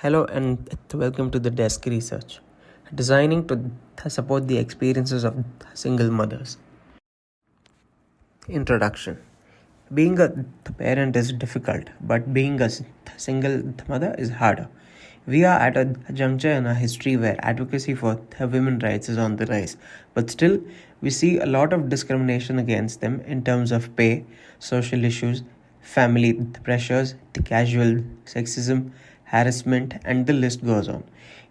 Hello and welcome to the Desk Research, designing to support the experiences of single mothers. Introduction. Being a parent is difficult, but being a single mother is harder. We are at a juncture in our history where advocacy for women's rights is on the rise, but still, we see a lot of discrimination against them in terms of pay, social issues, family pressures, the casual sexism, harassment, and the list goes on.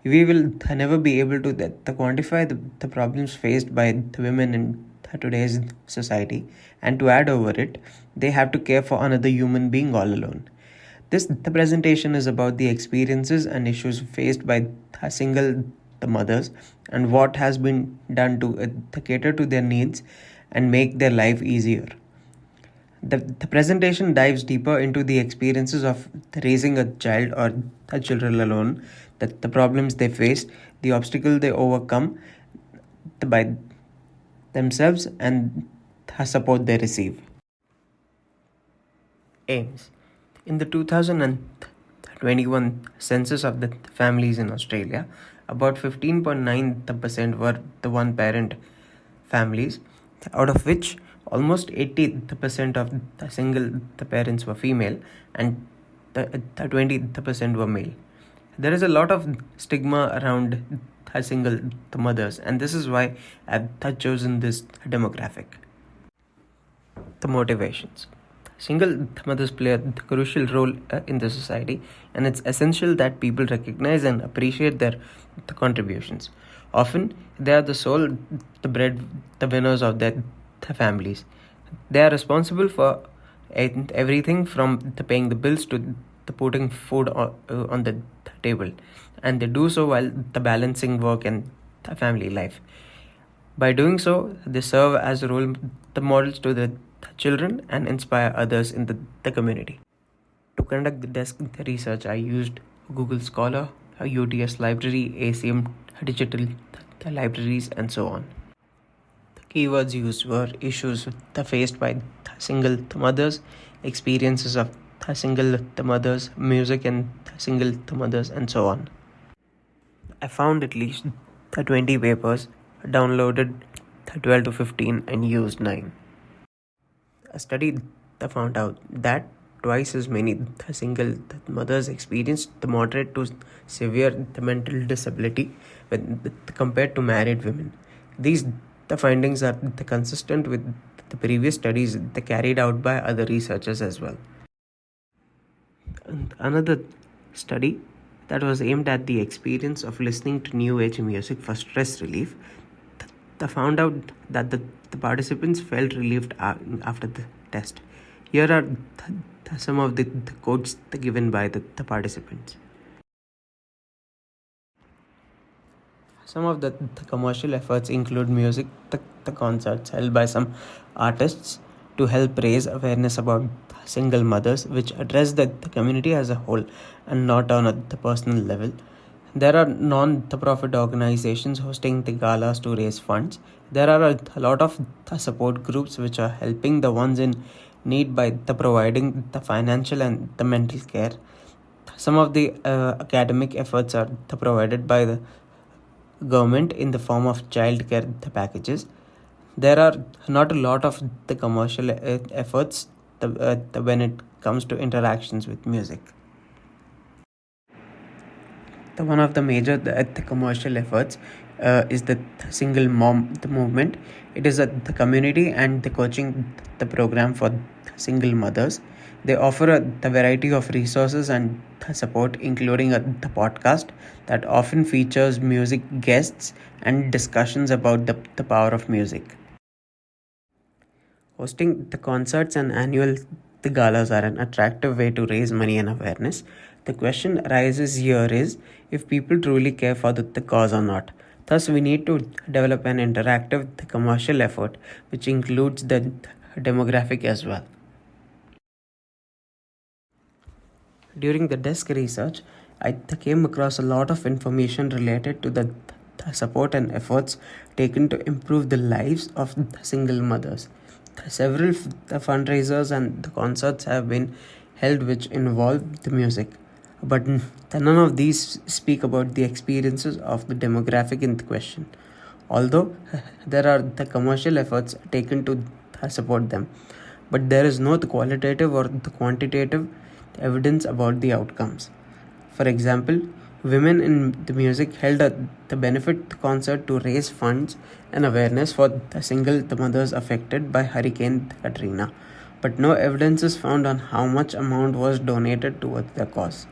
We will never be able to quantify the problems faced by the women in today's society, and to add over it, they have to care for another human being all alone. The presentation is about the experiences and issues faced by single the mothers and what has been done to cater to their needs and make their life easier. The presentation dives deeper into the experiences of raising a child or a children alone, the problems they face, the obstacle they overcome by themselves, and the support they receive. Aims. In the 2021 census of the families in Australia, about 15.9% were the one parent families, out of which almost 80% of the single the parents were female and the 20% were male. There is a lot of stigma around single the mothers, and this is why I've chosen this demographic. The motivations. Single mothers play a crucial role in the society, and it's essential that people recognize and appreciate their contributions. Often, they are the winners of their families. They are responsible for everything from paying the bills to the putting food on the table, and they do so while the balancing work and family life. By doing so, they serve as role the models to the children and inspire others in the community. To conduct the desk research, I used Google Scholar, UTS Library, ACM Digital Libraries, and so on. The keywords used were issues faced by single mothers, experiences of single mothers, music and single mothers, and so on. I found at least 20 papers, downloaded 12 to 15, and used 9. A study found out that twice as many single mothers experienced the moderate to severe mental disability compared to married women. These findings are consistent with the previous studies carried out by other researchers as well. And another study that was aimed at the experience of listening to new age music for stress relief found out that the participants felt relieved after the test. Here are some of the quotes given by the participants. Some of the commercial efforts include music, the concerts held by some artists to help raise awareness about single mothers, which address the community as a whole and not on the personal level. There are non-profit organizations hosting the galas to raise funds. There are a lot of support groups which are helping the ones in need by providing the financial and the mental care. Some of the academic efforts are provided by the government in the form of child care packages. There are not a lot of the commercial efforts when it comes to interactions with music. One of the major the commercial efforts is the single mom movement. It is the community and the coaching the program for single mothers. They offer the variety of resources and support, including the podcast that often features music guests and discussions about the power of music. Hosting the concerts and annual the galas are an attractive way to raise money and awareness. The question arises here is if people truly care for the cause or not. Thus, we need to develop an interactive commercial effort which includes the demographic as well. During the desk research, I came across a lot of information related to the support and efforts taken to improve the lives of single mothers. Several fundraisers and the concerts have been held which involve the music. but none of these speak about the experiences of the demographic in question, although there are the commercial efforts taken to support them. But there is no qualitative or the quantitative evidence about the outcomes. For example, women in the music held the benefit concert to raise funds and awareness for the single the mothers affected by Hurricane Katrina, but no evidence is found on how much amount was donated towards the cause.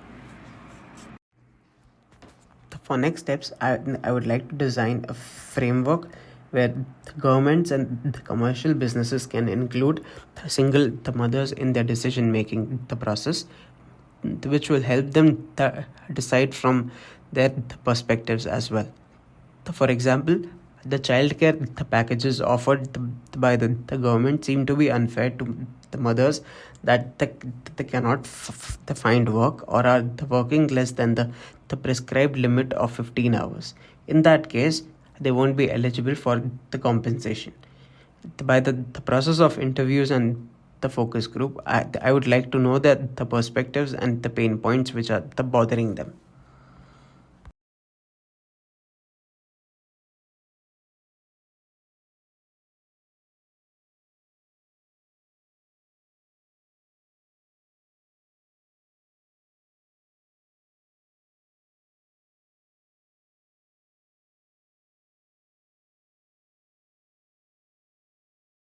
For next steps, I would like to design a framework where the governments and the commercial businesses can include the mothers in their decision making the process, which will help them decide from their perspectives as well. For example, the childcare the packages offered by the government seem to be unfair to the mothers that they cannot find work or are working less than the prescribed limit of 15 hours. In that case, they won't be eligible for the compensation. By the process of interviews and the focus group, I would like to know that the perspectives and the pain points which are the bothering them.